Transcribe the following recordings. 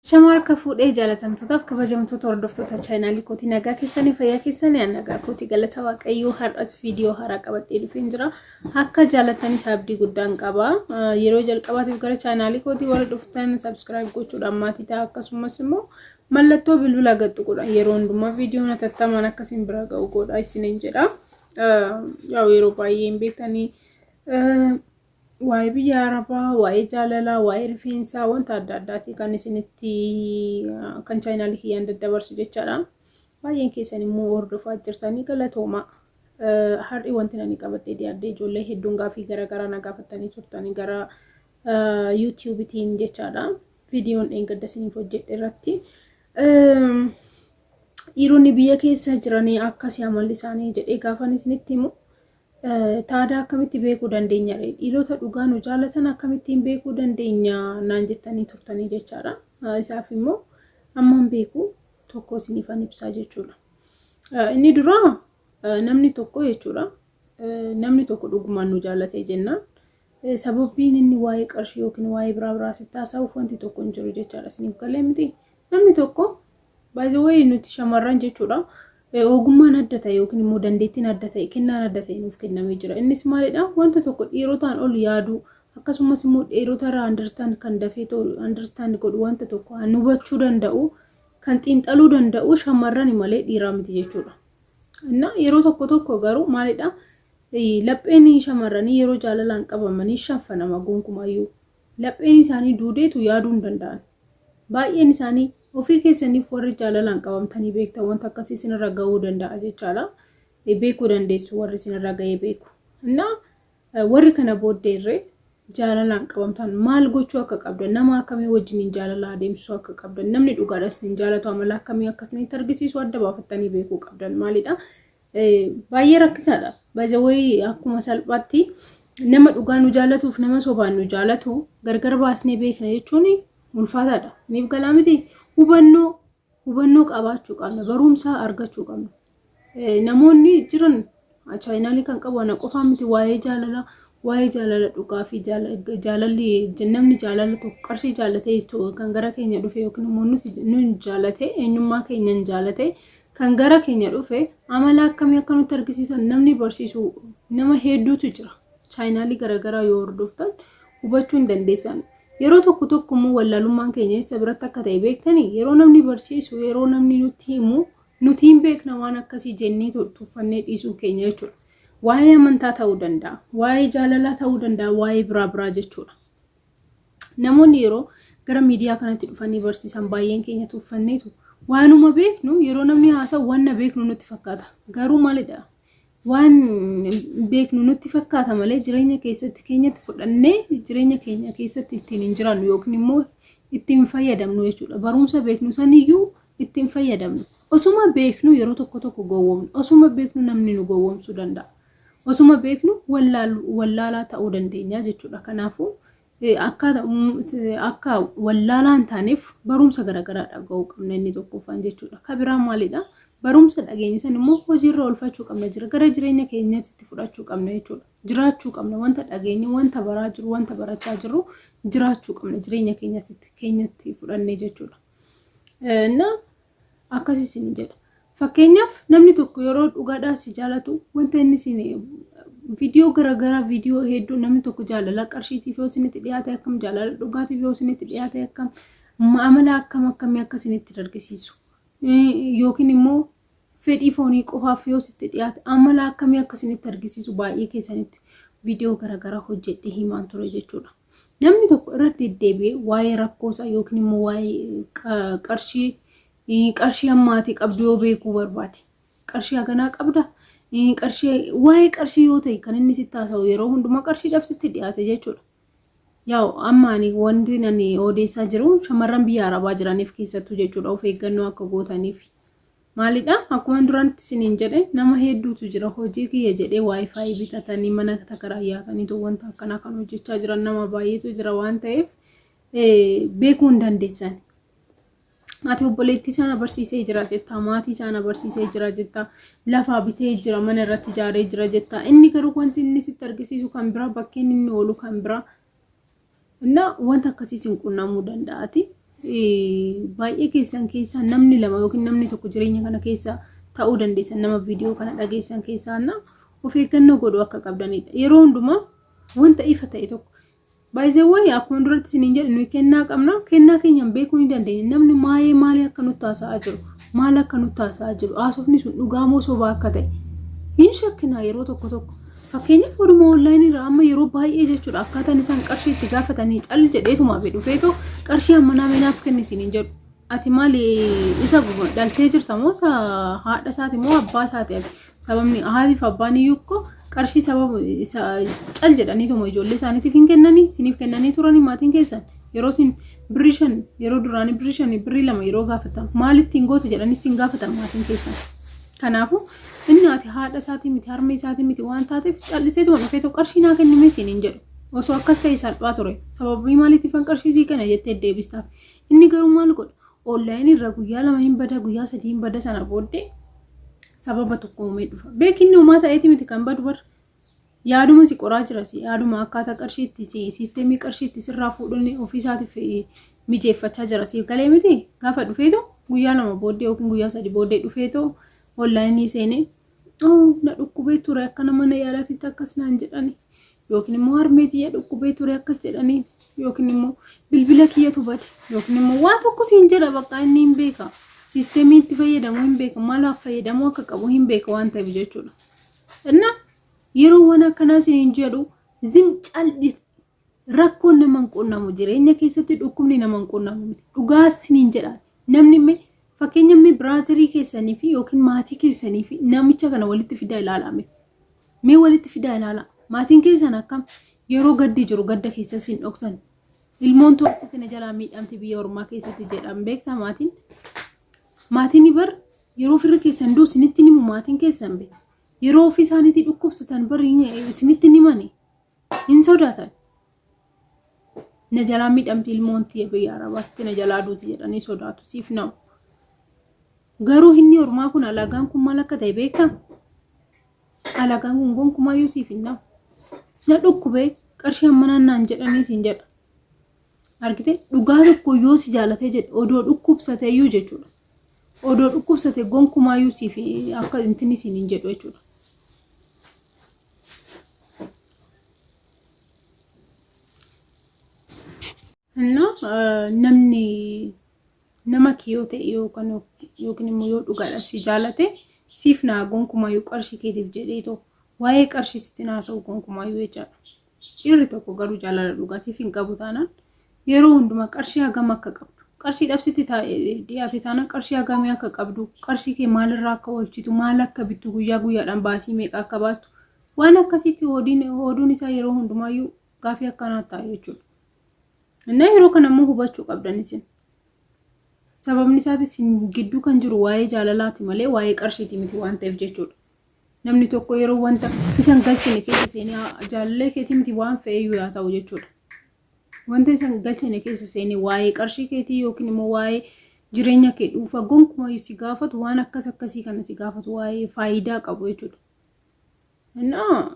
Shamar ka fuudhee jaalatamtootaaf kabajamtoota hordoftoota chaanaalii kootii nagaa keessanii fayyaa keessanii nagaa kootii galata waaqayyoo har'as viidiyoo haaraa qabadhee dhufeen jira. Akka jaalatanis abdii guddaan qaba. Yeroo jalqabaatiif gara chaanaalii kootii warra dhuftan subscribe gochuudhaan maatii ta'a akkasumas immoo mallattoo bilbila gadhuudhaan yeroo hundumaa viidiyoon atattamaan akkasiin bira ga'u godhaa isiniin jedha. Yeroo baay'ee beektanii waa'ee biyya Arabaa, waa'ee jaalalaa, waa'ee rifeensaa wanta adda addaati kan isinitti kan chaanaalii kiyyaan daddabarsu jechaadha. Baay'een keessan immoo hordofaa jirtanii galatooma. Har'i wanti ani qabadhee dhiyaadhee ijoollee hedduun gaafii garaagaraa na gaafatanii turtanii gara YouTube'tiin jechaadha. Viidiyoon dheengadda isiniif hojjedhe irratti dhiironni biyya keessa jiranii akkasii amalli isaanii jedhee gaafan isinitti himu. Taada akkamitti beekuu dandeenya? Dhiirota dhugaa nu jaalatan akkamittiin beekuu dandeenya naan jettanii turtanii jechaadha. Isaaf immoo amman beeku tokko isiniifan ibsaa jechuudha. Inni dura namni tokko jechuudha. Namni tokko dhugumaan nu jaalatee jennaan. Sababbiin inni waa'ee qarshii yookiin waa'ee biraa sitti haasa'uuf wanti tokko hin jiru jechaadha. Isiniif galee miti. Namni tokko by the way nuti shamarran jechuudha. Ogummaan adda ta'e yookiin immoo dandeettiin adda ta'e kennaan adda ta'e nuuf kennamee jira. Innis maalidha? Wanta tokko dhiirotaan ol yaadu akkasumas immoo dhiirotarraa understand kan dafee understand godhu wanta tokko hubachuu danda'u kan xiinxaluu danda'u shamarran malee dhiiraa miti jechuudha. Inna yeroo tokko garuu maalidha? Lapheen shamarranii yeroo jaalalaan qabamanii shanfanama gonkumayyuu. Lapheen isaanii duudeetu yaaduu hin danda'an. Baay'een isaanii ofii keessaniif warri jaalalaan qabamtanii beektan wanta akkasii isinirra ga'uu danda'a jechaadha. Beekuu dandeessu warri isinirra ga'ee beeku. Inna warri kana booddeerree jaalalaan qabamtan maal gochuu akka qabdan nama akkamii wajjin jaalalaa adeemsisuu akka qabdan namni dhugaadhas hin jaalatu amala akkamii akkasinitti argisiisu adda baafattanii beekuu qabdan maalidha. Baay'ee rakkisaadha. Baay'ee akkuma salphaatti nama dhugaa nu jaalatuuf nama sobaan nu jaalatu gargar baasnee beekna jechuun ulfaataadha. Niif galaa miti. Hubannoo qabaachuu qabna, barumsa argachuu qabna. Namoonni jiran chaanaalii kan qaban qofaa miti waa'ee jaalala dhugaa fi jaalalli namni jaalala tokko qarshii jaalatee kan gara keenya dhufe yookiin immoo nuti jaalate eenyummaa keenyan jaalate kan gara keenya dhufe amala akkamii akka nutti argisiisan namni barsiisu nama hedduutu jira. Chaanaalii garaagaraa yoo hordoftan hubachuu hin dandeessan. Yeroo tokko immoo wallaalummaan keenya isa biratti akka ta'e beektanii yeroo namni barsiisu yeroo namni nutti himu nuti hin beekna waan akkasii jennee tuffannee dhiisuu keenya jechuudha. Waa'ee amantaa ta'uu danda'a, waa'ee jaalalaa ta'uu danda'a, waa'ee biraa jechuudha. Namoonni yeroo gara miidiyaa kanatti dhufanii barsiisan baay'een keenya tuffanneetu waanuma beeknu yeroo namni haasa'u waan beeknu nutti fakkaata. Garuu maalidha? Waan beeknu nutti fakkaata malee jireenya keessatti keenyatti fudhannee jireenya keenya keessatti ittiin hin jiraannu yookiin immoo ittiin fayyadamnu jechuudha. Barumsa beeknu saniyyuu ittiin fayyadamnu. Osuma beeknu yeroo tokko gowwoomnu. Osuma beeknu namni nu gowwoomsuu danda'a. Osuma beeknu wallaalaa ta'uu dandeenya jechuudha. Kanaafuu akka wallaalaan taaneef barumsa garaagaraa dhaga'uu qabna inni tokkoffaan jechuudha. Kabiraa maalidha? Barumsa dhageenyisan immoo hojiirra oolfachuu qabna gara jireenya keenyatti fudhachuu qabna jechuudha. Jiraachuu qabna wanta dhageenye wanta baraa jiru wanta barachaa jiru jiraachuu qabna jireenya keenyatti fudhannee jechuudha. Na akkasii isin jedha. Fakkeenyaaf namni tokko yeroo dhugaadhaan si jaalatu wanta inni isin viidiyoo garaagaraa viidiyoo hedduu namni tokko jaalala qarshiitiif yoo isinitti dhiyaate akkam jaalala dhugaatiif yoo isinitti dhiyaate akkam amala akkamii akka isinitti argisiisu. Yookiin immoo fedhii foonii qofaaf yoo sitti dhiyaate amala akkamii akka isinitti argisiisu baay'ee keessanitti viidiyoo garaagaraa hojjedhee himaan ture jechuudha. Namni tokko irratti deddeebi'ee waa'ee rakkoosaa yookiin immoo waa'ee qarshii ammaatii qabdu yoo beekuu barbaade qarshii haganaa qabda waa'ee qarshii yoo ta'e kan inni sitti haasa'u yeroo hundumaa qarshiidhaaf sitti dhiyaate jechuudha. Ammaanii wanti nani odeessaa jiru shamarran biyya Arabaa jiraniif keessattuu jechuudha of eeggannoo akka gootaniif. Maalidha? Akkuma duraanitti isiniin jedhe nama hedduutu jira hojii kiyya jedhee waayifaayi bitatanii mana takaraa yaataniitu wanta akkanaa kan hojjechaa jiran nama baay'eetu jira waan ta'eef beekuu hin dandeessan. Ati obboleettii isaan barsiisee jira jetta, maatii isaan barsiisee jira jetta, lafa bitee jira mana irratti ijaaree jira jetta. Inni garuu wanti inni sitti argisiisu kan biraa bakkeen inni oolu kan biraa. Wanta akkasii sin qunnamuu danda'ati. baay'ee keessan namni lama yookiin namni tokko jireenya kana keessa ta'uu dandeessan nama viidiyoo kana dhageessan keessaana of eeggannoo godhuu akka qabdanidha. Yeroo hundumaa wanta ifa ta'e tokko baay'ee akkuma duratti isiniin jedhu nuyi kennaa qabna. Kennaa keenyaan beekuu ni dandeenya. Namni maalii akka nutti haasa'aa jiru, maal akka nutti haasa'aa jiru, haasofni sun dhugaa moo sobaa akka ta'e hin shakkinaa yeroo tokko. Fakkeenyaaf oduma onlaayinii irraa amma yeroo baay'ee jechuudha akkaataan isaan qarshii itti gaafatanii calli jedheetuma fi dhufeetoo qarshii ammanaa meenaaf kenni isiniin jedhu. Ati maali isa dhaltee jirta moo haadha isaati moo abbaa isaati? Sababni haatiif abbaan iyyuu ko qarshii sababa cal jedhaniituma ijoollee isaaniitiif hin kennanii isiniif kennanii turanii maatiin keessan yeroo isin birrii 5 yeroo duraanii birrii 5 birrii 2 yeroo gaafatan maalitti hin goote jedhanii isin gaafatan maatiin keessan. Kanaafuu inni ati haadha isaatii miti harmee isaatii miti waan taateef calliseetuma dhufeetoo qarshii naa kennime isiniin jedhu. Osoo akkas ta'e salphaa ture. Sababii maaliitiifan qarshii sii kana jettee deebistaaf. Inni garuu maal godha? Onlaayinii irra guyyaa 2 hin bada guyyaa 3 hin bada sana booddee sababa tokko uumee dhufa. Beekinni uumaa ta'eeti miti kan badu bar. Yaaduma si qoraa jira si yaaduma akkaataa qarshii itti siisteemii qarshii itti sirraa fuudhanii ofiisaatiif mijeeffachaa jira si galee miti gaafa dhufeetoo guyyaa 2 booddee yookiin guyyaa 3 booddee dhufeetoo onlaayinii seenee na dhukkubee ture akka nama na yaalaatitti akkas naan jedhani yookiin immoo harmeetii dhukkubee ture akkas jedhani yookiin immoo bilbila kiyyatu bade yookiin immoo waan tokko siin jedha bakka inni hin beeka siisteemii itti fayyadamuu hin beeka maalaaf fayyadamuu akka qabu hin beeka waan ta'eef jechuudha. Inna yeroo waan akkanaa siin jedhu zim calli rakkoon nama hin qunnamu jireenya keessatti dhukkubni nama hin qunnamu dhugaa siin jedha namni fakkeenyaaf biraazarii keessanii fi yookiin maatii keessanii fi namicha kana walitti fidaa ilaalame. Mee walitti fidaa ilaala. Maatiin keessan akkam yeroo gaddi jiru gadda keessa siin dhoksan. Ilmoon to'attiti na jalaa miidhamti biyya ormaa keessatti jedhan beektaa maatiin. Maatiin bar yeroo firri keessan duu isinitti nimu maatiin keessan be. Yeroo ofii isaaniitii dhukkubsatan bar isinitti nimani. Hin sodaatan. Na jalaa miidhamti ilmoon tiyya biyya arabaatti na jalaa duuti jedhanii sodaatu siif na'u. Garuu inni ormaa kun alagaan kun maal akka ta'e beektaa? Alagaan kun gonkumaa yoo siif hin na'u. Na dhukkubee qarshii ammanaan naan jedhanii siin jedha. Argite dhugaa tokko yoo si jaalatee jedhe odoo dhukkubsatee iyyuu jechuudha. Odoo dhukkubsatee gonkumaa yoo siif akka intini siin hin jedhu jechuudha. Namni nama kiyoo ta'e yookiin immoo yoo dhugaadha si jaalate siif naa gonkumaa yoo qarshii keetiif jedheetoo waa'ee qarshii sitti naasa'u gonkumaa yoo jechaadha. Dhiirri tokko garuu jaalala dhugaa siif hin qabu taanaan yeroo hundumaa qarshii hagam akka qabdu qarshii dhabsitti dhiyaate taanaan qarshii hagamii akka qabdu qarshii kee maalirraa akka oolchitu maal akka bittu guyyaa guyyaadhaan baasii meeqa akka baastu waan akkasitti hooduun isaa yeroo hundumaayyuu gaafii akkanaa ta'a jechuudha. Innaa yeroo kana immoo hubachuu qabdan isin. Sababni isaatis gidduu kan jiru waa'ee jaalalaati malee waa'ee qarshiiti miti waan ta'eef jechuudha. Namni tokko yeroo wanta isan galchine keessa seenee jaalalee keetii miti waan fe'eeyyuu yaa ta'u jechuudha. Wanta isan galchine keessa seenee waa'ee qarshii keetii yookiin immoo waa'ee jireenya kee dhuunfaa gonkumaa si gaafatu waan akkasii kana si gaafatu waa'ee faayidaa qabu jechuudha. Innaa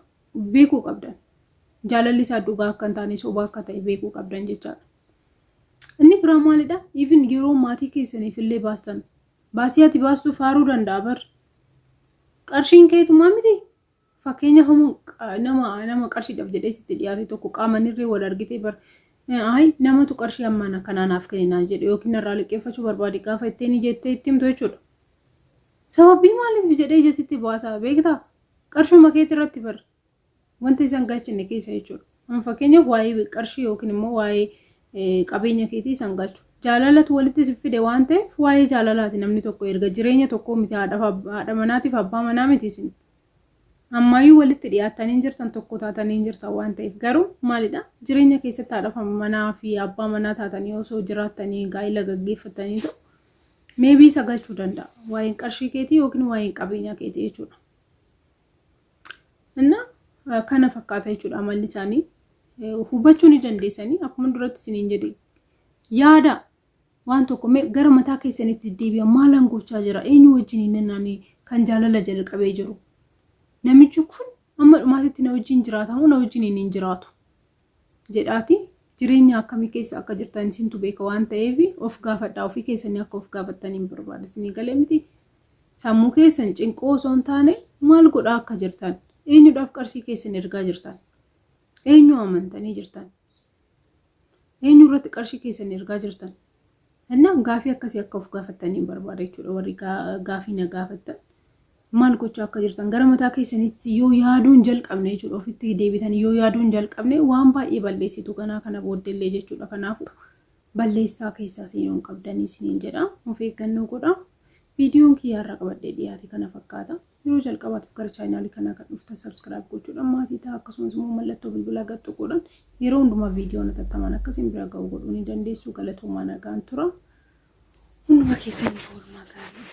beekuu qabdan. Jaalalli isaa dhugaa akka hin taane sobaa akka ta'e beekuu qabdan jechaadha. Inni biraa maalidha? Even yeroo maatii keessaniif illee baastan. Baasii ati baastu faaruu danda'a bar. Qarshiin keetumaa miti. Fakkeenya nama qarshiidhaaf jedhee sitti dhiyaate tokko qaamanirree wal argite bar. Namatu qarshii ammana kanaanaaf kenninaa jedhe yookiin irraa liqeeffachuu barbaade gaafa ittiin jettee itti himtu jechuudha. Sababii maaliif jedhee ija sitti baasaa beektaa? Qarshuma keetii irratti bar. Wanta isaan galchine keessa jechuudha. Fakkeenyaaf waa'ee qarshii yookiin immoo waa'ee qabeenya keetii isaan galchu. Jaalalatu walitti si fide waan ta'eef waa'ee jaalalaati namni tokko erga jireenya tokko miti haadha manaatiif abbaa manaa miti isin. Ammaayyuu walitti dhiyaatanii jirtan tokko taatanii jirtan waan ta'eef garuu maalidha jireenya keessatti haadha manaa fi abbaa manaa taatanii osoo jiraatanii gaa'ila gaggeeffataniitu meebii isa galchuu danda'a. Waa'een qarshii keetii yookiin waa'een qabeenya keetii jechuudha. Innaa kana fakkaata jechuudha amalli isaanii. Hubachuu ni dandeessanii akkuma duratti isiniin jedhe yaada waan tokko gara mataa keessanitti deebi'a maalaan gochaa jira eenyu wajjin nannanii kan jaalala jalqabee jiru namichi kun amma dhumaatitti na wajjin jiraata moo na wajjin hin jiraatu jedhaati jireenya akkamii keessa akka jirtan isintu beeka waan ta'eef of gaafadhaa ofii keessanii akka of gaafattanii barbaada isinii galee miti sammuu keessan cinqoo osoo hin taane maal godhaa akka jirtan eenyudhaaf qarshii keessan ergaa jirtan eenyu amantanii jirtan eenyu irratti qarshii keessan ergaa jirtan innaan gaafii akkasii akka of gaafattanii barbaada jechuudha warri gaafii na gaafattan maal gochaa akka jirtan gara mataa keessanitti yoo yaaduun jalqabne jechuudha ofitti deebitanii yoo yaaduun jalqabne waan baay'ee balleessitu kana booddeellee jechuudha kanaafuu balleessaa keessaa seenuun qabdanii isiniin jedha of eeggannoo godhaa viidiyoon kiyyaarraa qabadhee dhiyaate kana fakkaata yeroo jalqabaatiif gara chaanaalii kanaa kan dhuftan subscribe gochuudhaan maatii ta'a akkasumas immoo mallattoo bilbilaa gadxuquudhaan yeroo hundumaa viidiyoon atattamaan akkasiin bira ga'uu godhuu ni dandeessu galatoomaa nagaan tura hunduma keessanii oolmaa gaarii